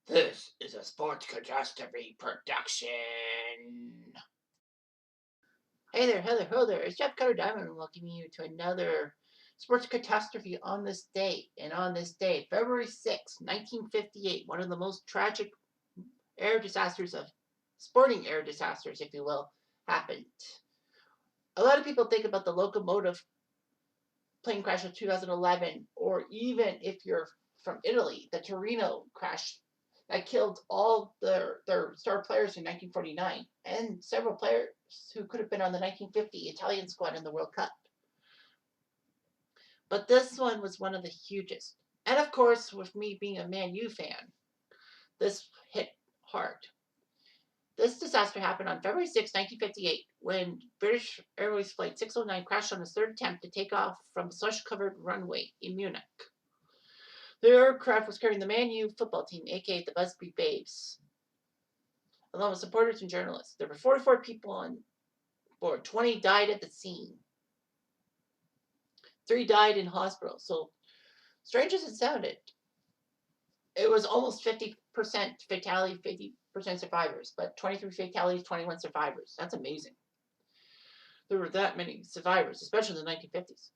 This is a sports catastrophe production. Hey there, hello there. It's Jeff Cutter Diamond welcoming you to another sports catastrophe on this date. And on this day, February 6th, 1958, one of the most tragic air disasters of sporting air disasters, if you will, happened. A lot of people think about the locomotive plane crash of 2011, or even if you're from Italy, the Torino crash that killed all their star players in 1949 and several players who could have been on the 1950 Italian squad in the World Cup. But this one was one of the hugest. And of course, with me being a Man U fan, this hit hard. This disaster happened on February 6, 1958, when British Airways Flight 609 crashed on its third attempt to take off from a slush-covered runway in Munich. The aircraft was carrying the Man U football team, aka the Busby Babes, along with supporters and journalists. There were 44 people on board. 20 died at the scene. 3 died in hospital. So, strange as it sounded, it was almost 50% fatality, 50% survivors, but 23 fatalities, 21 survivors. That's amazing. There were that many survivors, especially in the 1950s.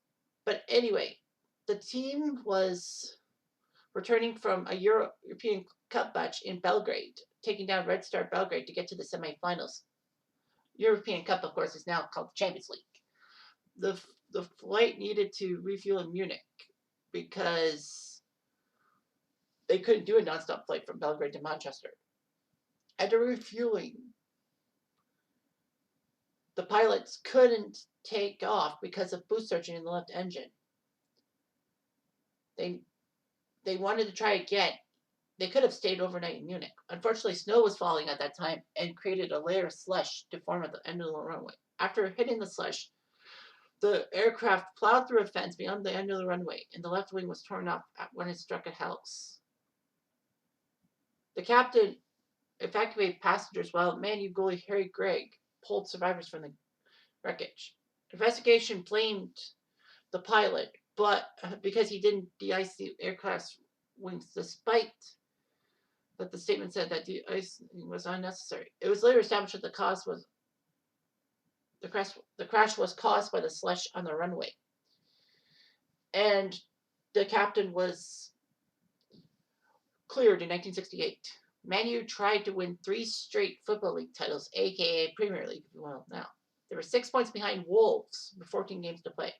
But anyway, the team was returning from a European Cup match in Belgrade, taking down Red Star Belgrade to get to the semifinals. European Cup, of course, is now called the Champions League. The flight needed to refuel in Munich because they couldn't do a nonstop flight from Belgrade to Manchester. After refueling, the pilots couldn't take off because of boost surging in the left engine. They wanted to try again. They could have stayed overnight in Munich. Unfortunately, snow was falling at that time and created a layer of slush to form at the end of the runway. After hitting the slush, the aircraft plowed through a fence beyond the end of the runway, and the left wing was torn off when it struck a house. The captain evacuated passengers while Man U goalie Harry Gregg pulled survivors from the wreckage. Investigation blamed the pilot, but because he didn't de-ice the aircraft's wings, despite that the statement said that de-icing was unnecessary. It was later established that the crash was caused by the slush on the runway, and the captain was cleared in 1968. Man U tried to win 3 straight Football League titles, aka Premier League, if you will now. They were 6 points behind Wolves with 14 games to play.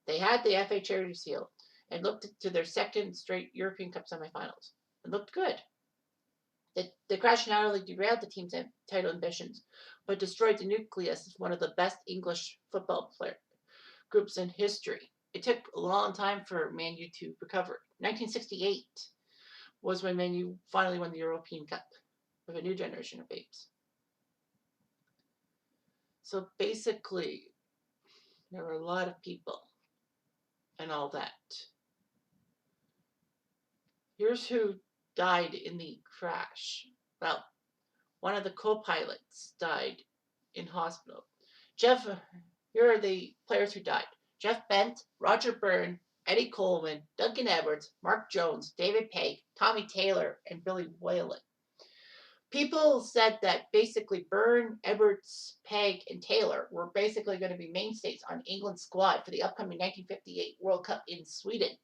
They had the FA Charity Seal and looked to their second straight European Cup semifinals and looked good. The crash not only derailed the team's title ambitions, but destroyed the nucleus of one of the best English football groups in history. It took a long time for Man U to recover. 1968 was when Man U finally won the European Cup with a new generation of babes. So basically, there were a lot of people and all that. Here's who died in the crash. Well, one of the co-pilots died in hospital. Here are the players who died. Jeff Bent, Roger Byrne, Eddie Coleman, Duncan Edwards, Mark Jones, David Pegg, Tommy Taylor, and Billy Whalen. People said that basically Byrne, Edwards, Pegg, and Taylor were basically going to be mainstays on England's squad for the upcoming 1958 World Cup in Sweden.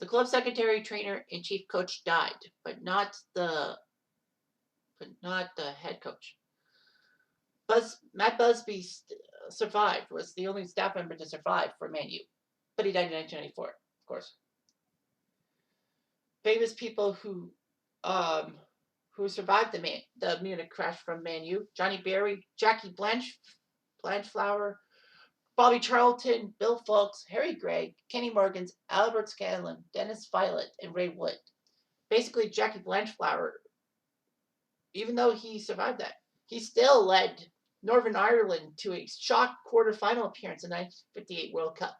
The club secretary, trainer, and chief coach died, but not the head coach. Matt Busby survived, was the only staff member to survive for Man U, but he died in 1994, of course. Famous people who survived the Munich crash from Man U: Johnny Berry, Jackie Blanchflower, Bobby Charlton, Bill Foulkes, Harry Gregg, Kenny Morgans, Albert Scanlon, Dennis Violet, and Ray Wood. Basically, Jackie Blanchflower, even though he survived that, he still led Northern Ireland to a shock quarterfinal appearance in the 1958 World Cup.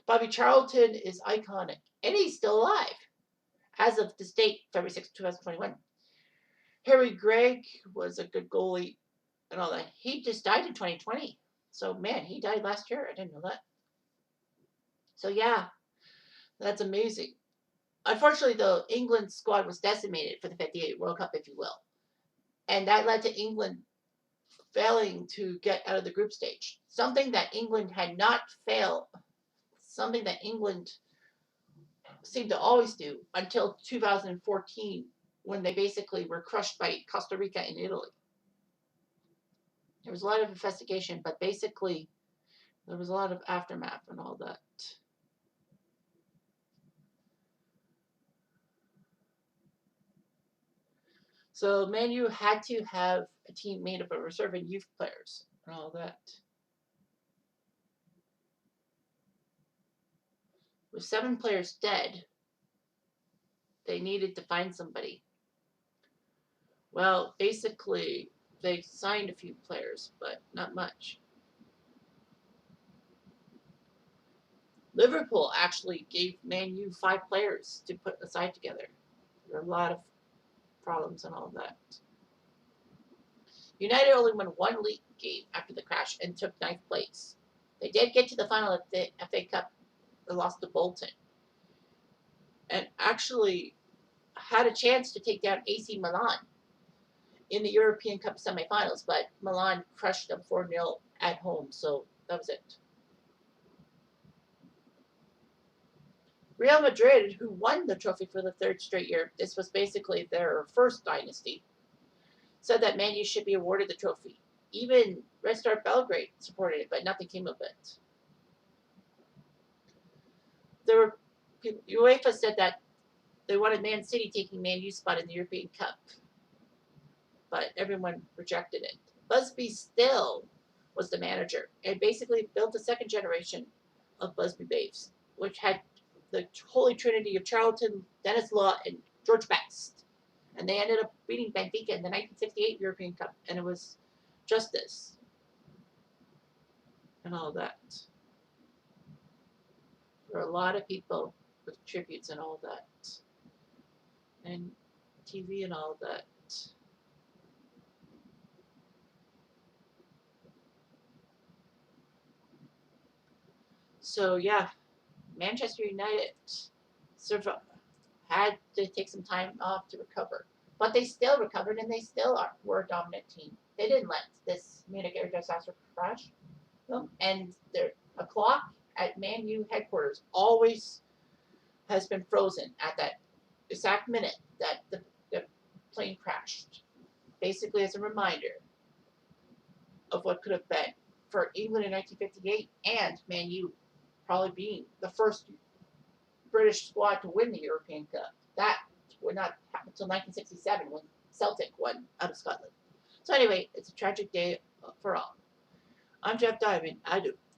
Bobby Charlton is iconic, and he's still alive as of this date, February 6, 2021. Harry Gregg was a good goalie and all that. He just died in 2020. So, man, he died last year. I didn't know that. So, yeah, that's amazing. Unfortunately, the England squad was decimated for the 58 World Cup, if you will. And that led to England failing to get out of the group stage. Something that England had not failed, something that England seemed to always do until 2014 when they basically were crushed by Costa Rica and Italy. There was a lot of investigation, but basically there was a lot of aftermath and all that. So Man U had to have a team made up of reserve and youth players and all that. With 7 players dead, they needed to find somebody. Well, basically, they signed a few players, but not much. Liverpool actually gave Man U 5 players to put a side together. There were a lot of problems and all that. United only won 1 league game after the crash and took 9th place. They did get to the final of the FA Cup. They lost to Bolton. And actually had a chance to take down AC Milan in the European Cup semifinals, but Milan crushed them 4-0 at home, so that was it. Real Madrid, who won the trophy for the 3rd straight year, this was basically their first dynasty, said that Man U should be awarded the trophy. Even Red Star Belgrade supported it, but nothing came of it. There were people, UEFA said that they wanted Man City taking Man U's spot in the European Cup, but everyone rejected it. Busby still was the manager and basically built a second generation of Busby Babes, which had the Holy Trinity of Charlton, Dennis Law, and George Best. And they ended up beating Benfica in the 1968 European Cup, and it was justice and all that. There were a lot of people with tributes and all that, and TV and all that. So yeah, Manchester United had to take some time off to recover, but they still recovered and they still were a dominant team. They didn't let this Munich air disaster crash them, and a clock at Man U headquarters always has been frozen at that exact minute that the plane crashed, basically as a reminder of what could have been for England in 1958 and Man U probably being the first British squad to win the European Cup. That would not happen until 1967 when Celtic won out of Scotland. So anyway, it's a tragic day for all. I'm Jeff Diamond. I do.